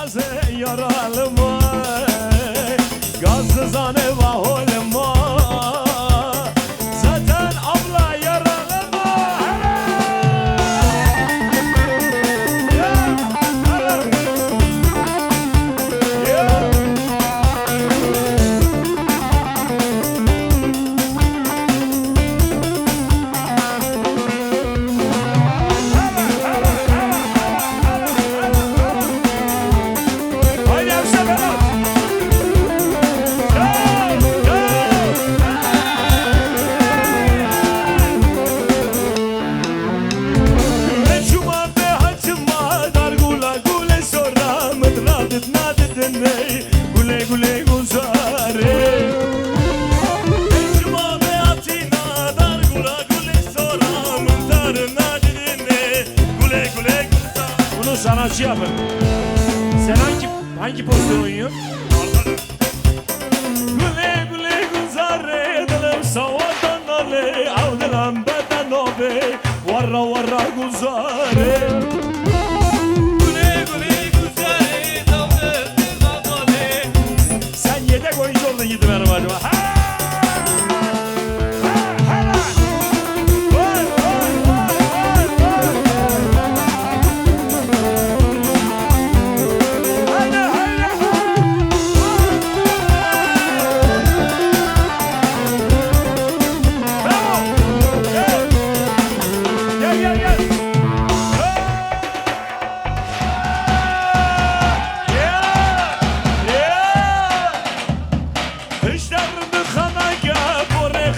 taze yaralı vay, gazlı zane vaholma. Zaten abla yaralı vay. Gule gule guzare Ecma beatina dar gula gule sora Mântarına didine Gule gule guzare. Bunu sanatçı yapın. Sen hangi pozisyon oynuyorsun? Gule gule guzare Dilim savadan ale Avdilam beden obe Varra varra guzare. Yedek oyuncu oldun gidi benim acaba.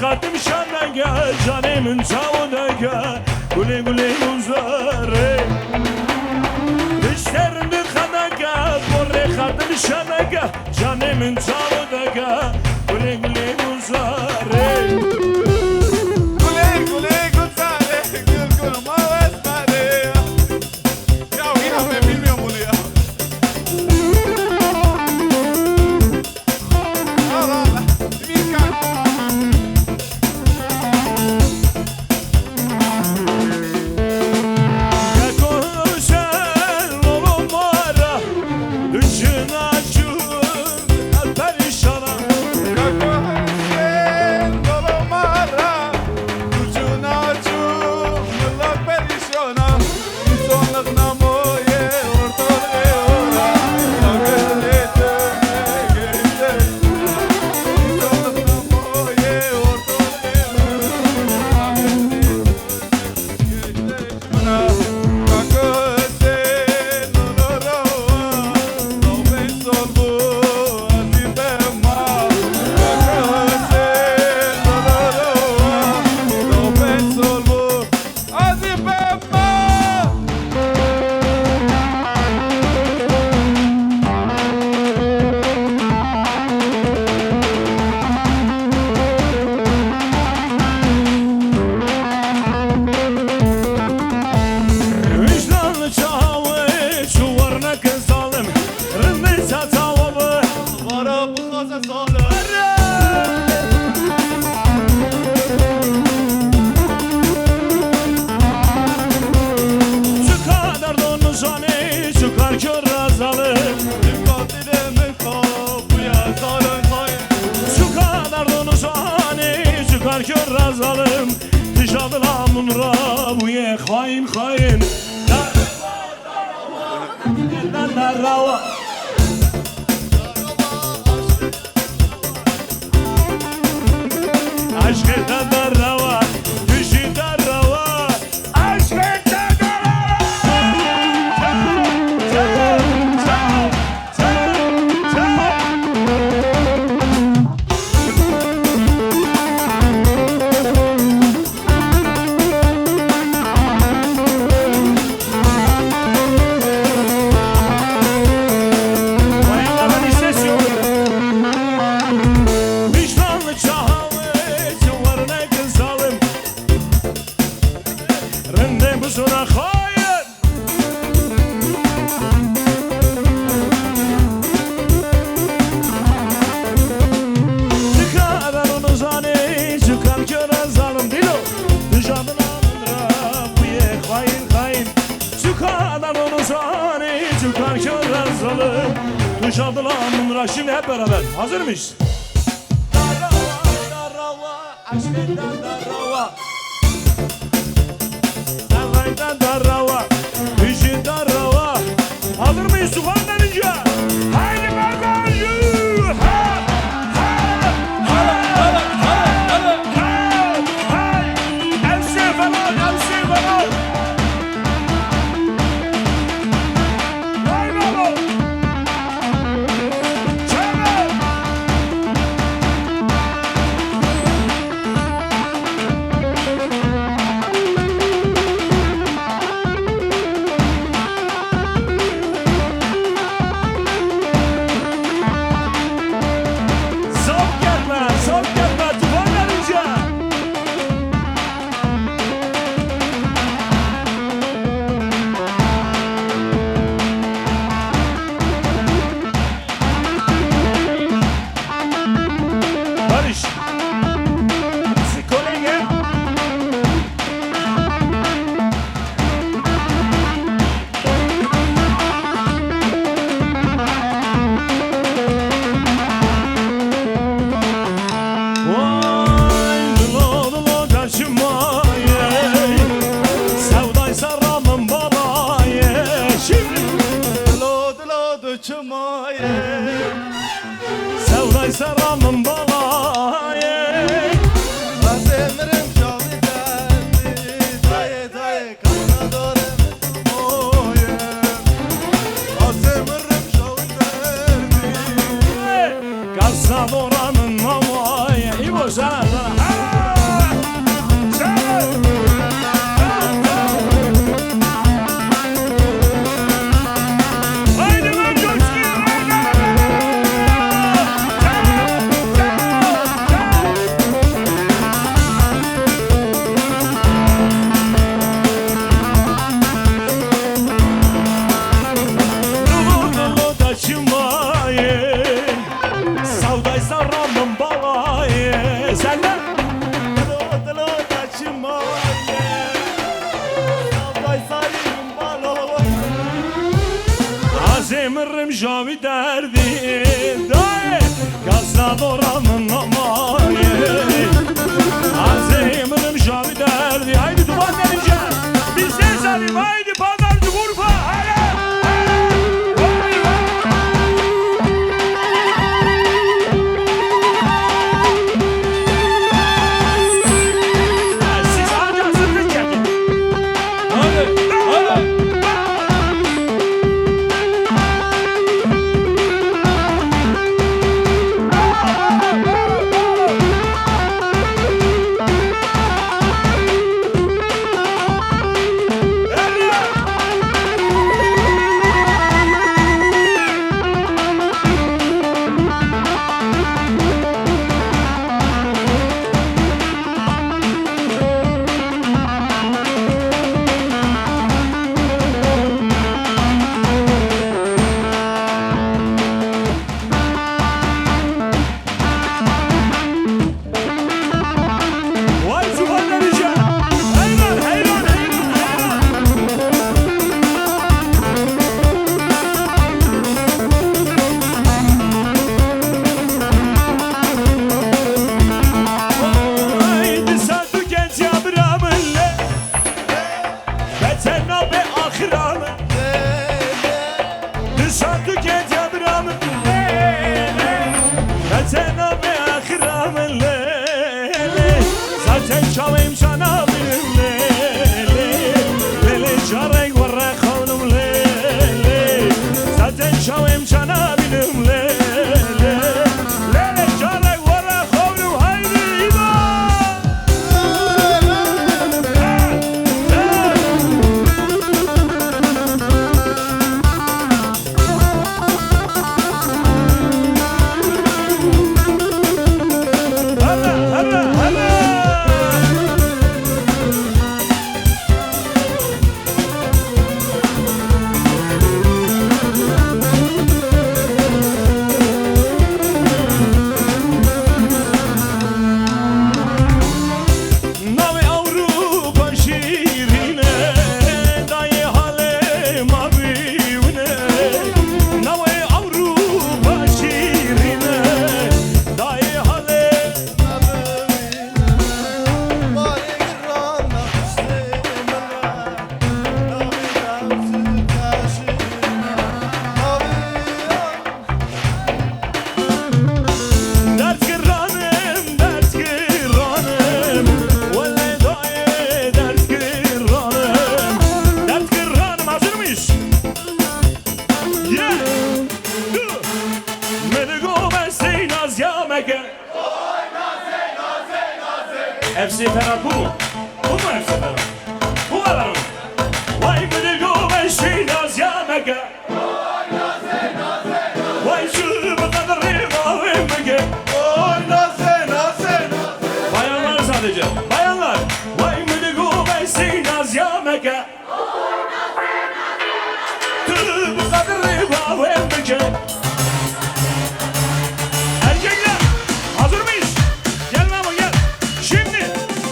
Xatim şanaga, canımın çavunaga Gule gule guzare Dişlerini xanaga, borre xatim şanaga Canımın çavunaga Gule gule guzare. Gule gule guzare Gül gül mavesmare. Ya yine ben bilmiyorum bunu ya. Allah Allah. Mirkan. Kör razalım dışadıla munra bu ye hain hain Darava aşketa darava düşü darava aşketa darava. Hain hain şu kadar onu sani çıkar kör razalım çaldılar Münra. Şimdi hep beraber. Hazır mıyız? Darava, aşkından darava. Daraydan darava, hücün darava. Hazır mıyız Tufan denince? Haydi bagajı! Ha! Ha! Ha! Ha! Emsi falan, emsi falan. Haydi oğlum. Çabuk. Sok gelme Tufan gelince. Barış. Kolege. Vay dılo dılo kaçma ye. Sevdaysa ramın bala ye. Şimdi Dilo dilo duçuma ye. sevdaysa ramın bala ye. Azemrim şavi derdi. Daye daye kanına doğru oye. Azemrim şavi derdi. Kalsa oranın mamaya. İbo sana sana. Ha! Çabuk. Haydi lan coşku. Dulu dulu taşımayı. Savdaysa ramın balayı. Senden. Dilo dilo taçıma ye. Savday sarayım balo. Azemirim javi derdi. Daye. Kalsa oranın mamaya. Azemirim javi derdi. Haydi duman denince. Bizden salim haydi pazarcı Urfa. Haydi. Siz ancak zıplık çekin. Hadi hadi. Vay Tufan denince. Hayran hayran hayran hayran. Haydi sen tüket ya biramille. Beterna be ahiramı. Sen tüket ya biramille. Beterna be ahiramı. Zaten çalayım sana bir lele. Lele çarek var kanım lele. Zaten çalayım sana bir lele. Lele çarek var kanım haydi İbo. MC Ferhat bu mu? Bu mu MC Ferhat? Bu kadar mı? Vay mıdıgı ve şinaz ya mega. Vay şu bu kadar riva ve mega. Oy naze naze. Bayanlar sadece. Bayanlar. Vay mıdıgı ve şinaz ya mega. Bu kadar riva ve mega. Erkekler hazır mıyız? Gel mama gel. Şimdi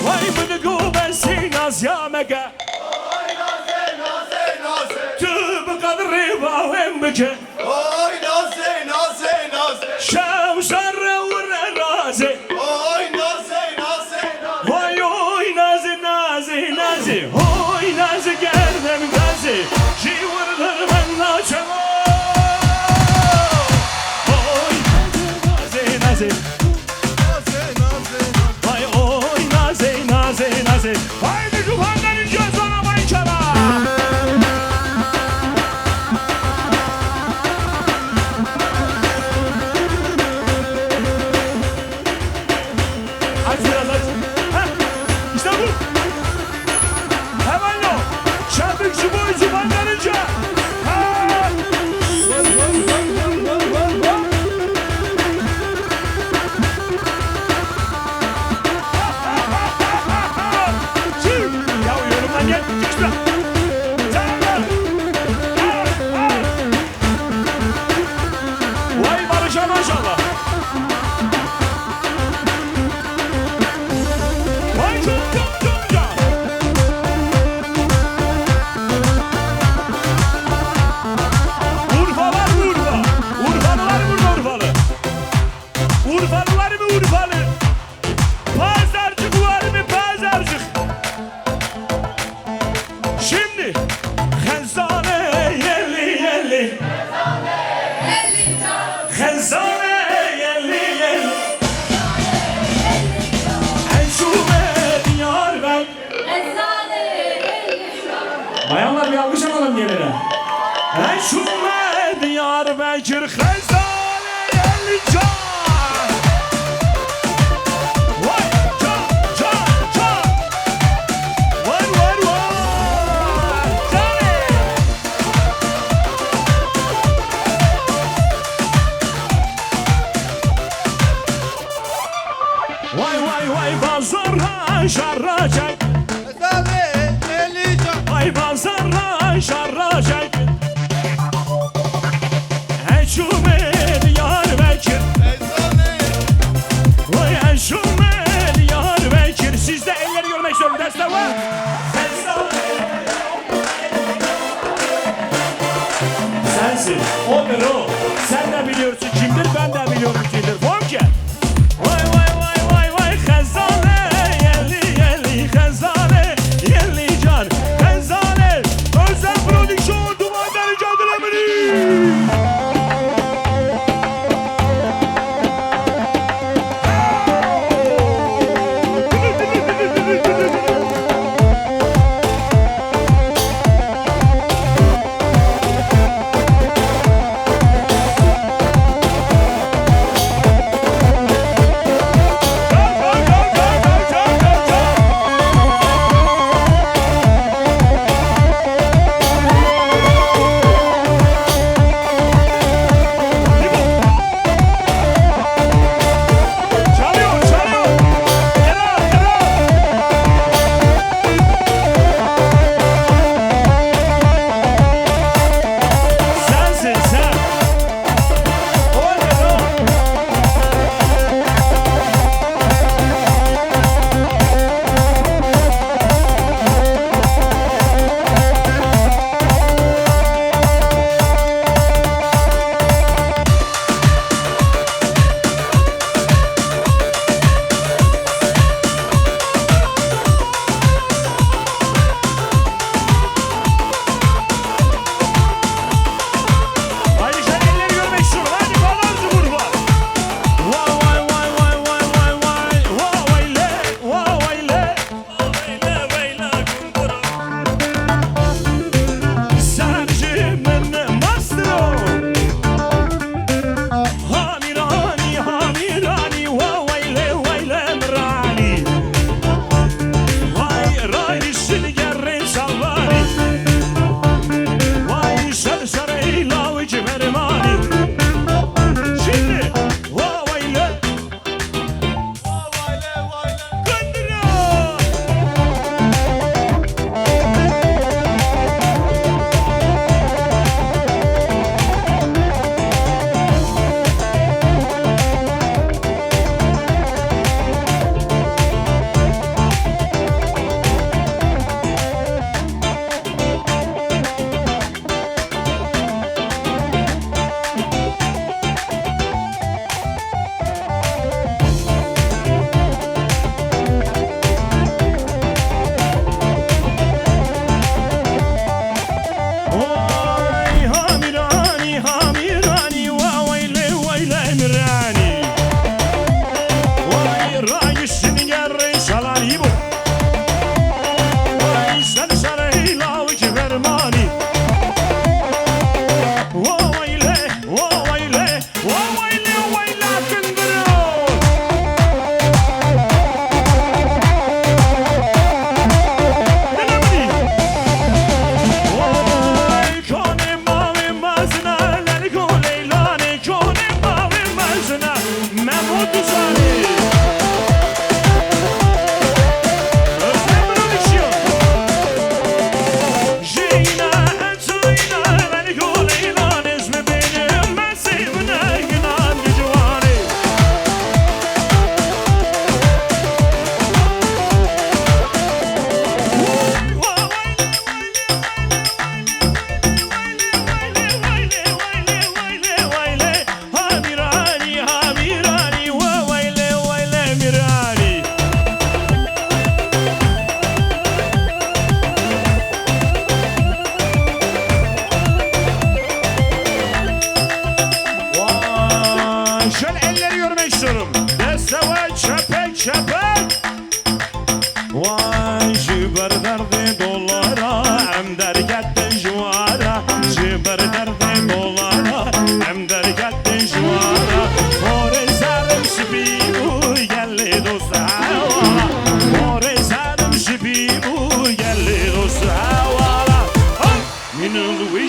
vay mıdıgı ve şinaz ya mega. Oy naze naze naze. Bu kadar riva ve mega. Oy naze naze naze. Şavşar ve razi. Oy naze naze naze. Vay oy nazi nazi nazi. Oy nazi gerdem gazi. Şivırdır ben naçam. Oy nazi nazi. Naze naze. Vay oy nazi nazi nazi. Haydi cuhandan ince sana bayçara. Aç biraz aç. Heh, işte bu. Hemen yok. Şarkıcı boyunca bandanınca. Ya yorumdan gel. İşte. Vay Barış'a maşallah. Vay çok çok çok çok. Urfa var mı Urfa? Urfalı var mı Urfalı? Urfalı var mı Urfalı? Pazarcık var mı pazarcık? Şimdi Henzane yerli yerli. Henzane yerli yerli. Enşube diyar ben. Bayanlar bir alkış alalım gelene. Enşube diyar bekir Henzane yerli can. Vay can can can. Vay vay vay. Canım. Vay vay vay bazara şarracak. Naze elican. Vay bazara şarracak. Enşube diyar bekir. Ezane. Vay enşube diyar bekir. Siz de elleri görmek istiyorum. Destek var. Sensin. Odur o. Sen de biliyorsun kimdir, ben de biliyorum kimdir. Fonke. Vay vay vay vay vay. Hezane yerli yerli. Hezane yerli can. Hezane. Özel prodüksiyon. Dumandan icadına beni.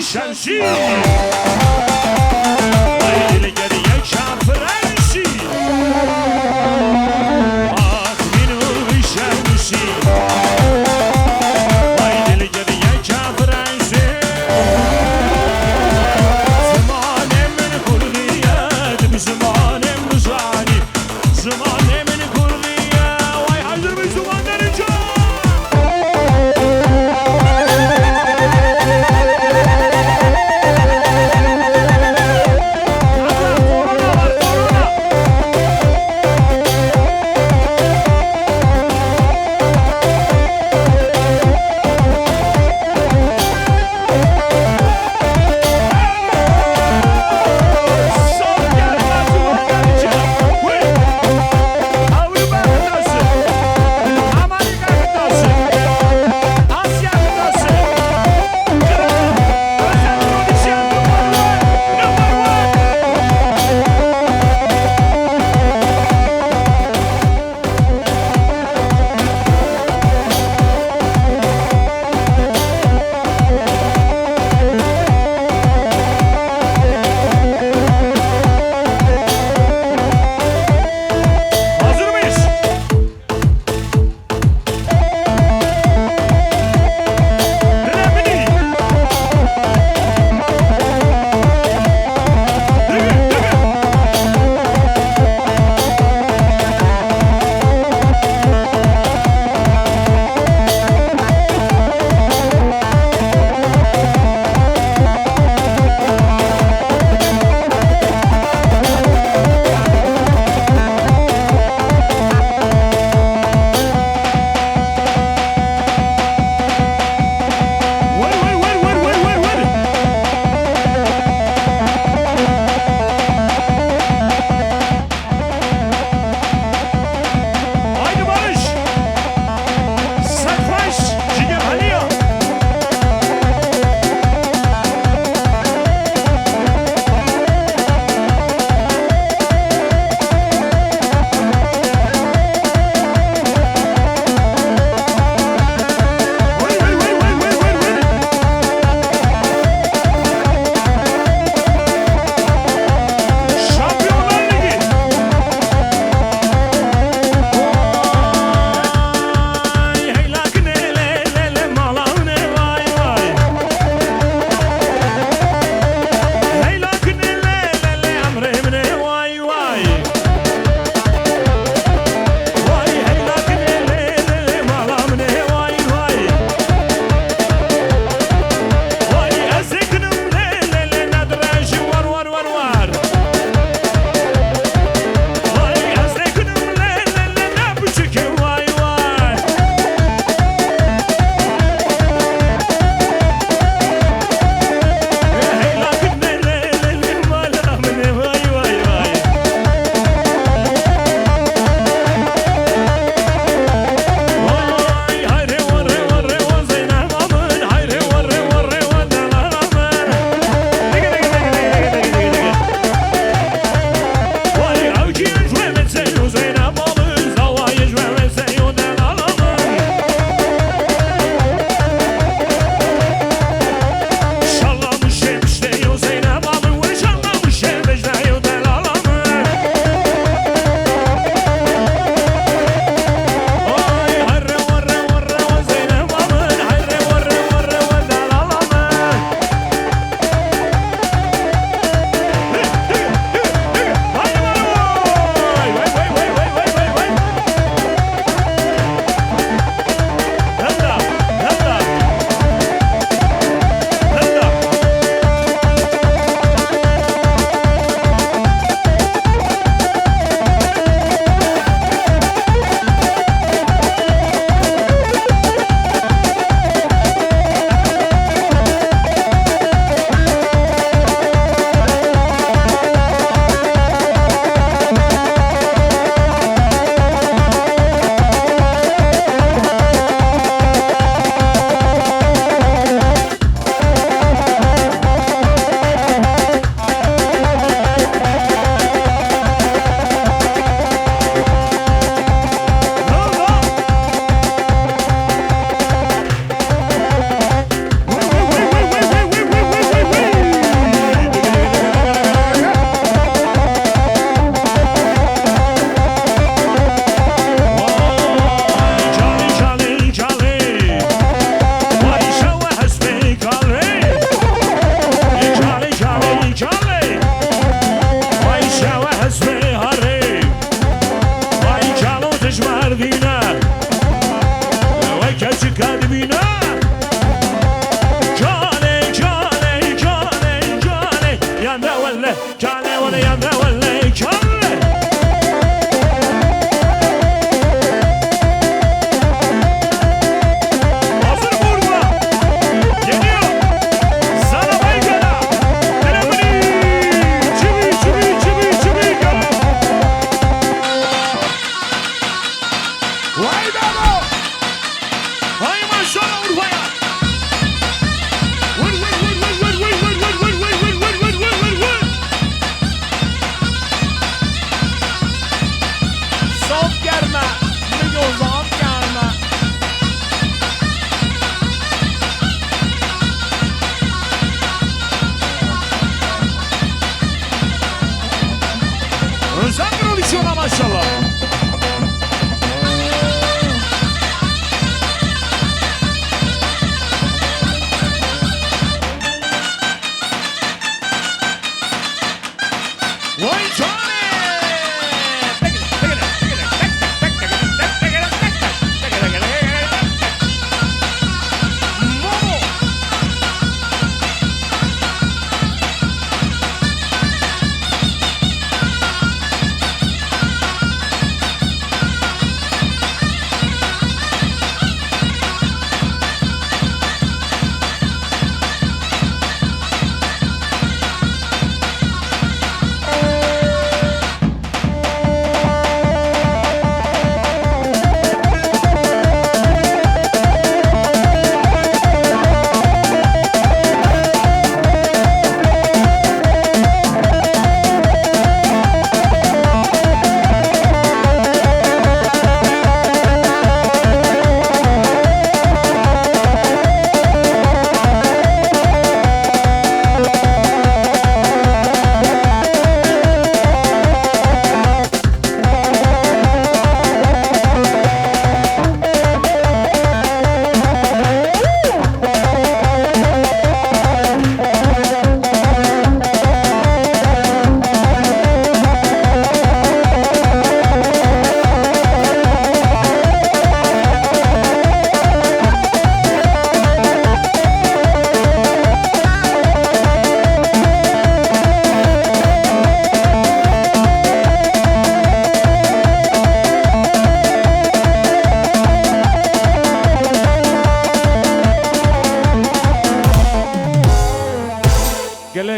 شمشی وای دلگر یک شفرنشی آخ منو شمشی وای دلگر یک شفرنشی زمان من کردیت زمان مزانی زمان من کردیت وای حاضر به زمان درجا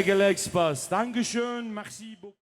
Gelek Spaß. Dankeschön, merci beaucoup.